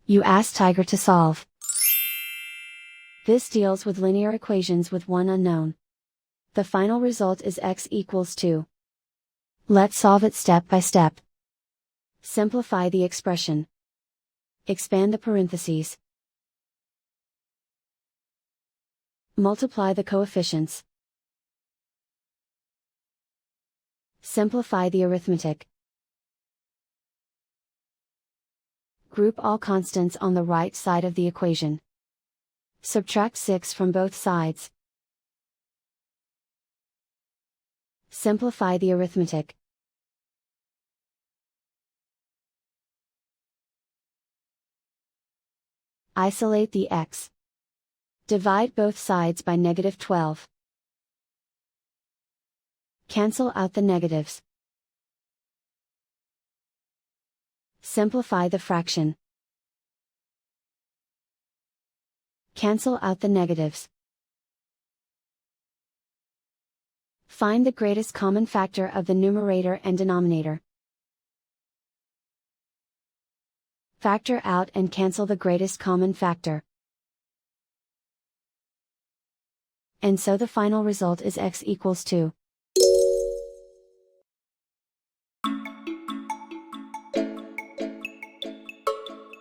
You ask Tiger to solve. This deals with linear equations with one unknown. The final result is x equals 2. Let's solve it step by step. Simplify the expression. Expand the parentheses. Multiply the coefficients. Simplify the arithmetic. Group all constants on the right side of the equation. Subtract 6 from both sides. Simplify the arithmetic. Isolate the x. Divide both sides by -12. Cancel out the negatives. Simplify the fraction. Cancel out the negatives. Find the greatest common factor of the numerator and denominator. Factor out and cancel the greatest common factor. And so the final result is x equals 2.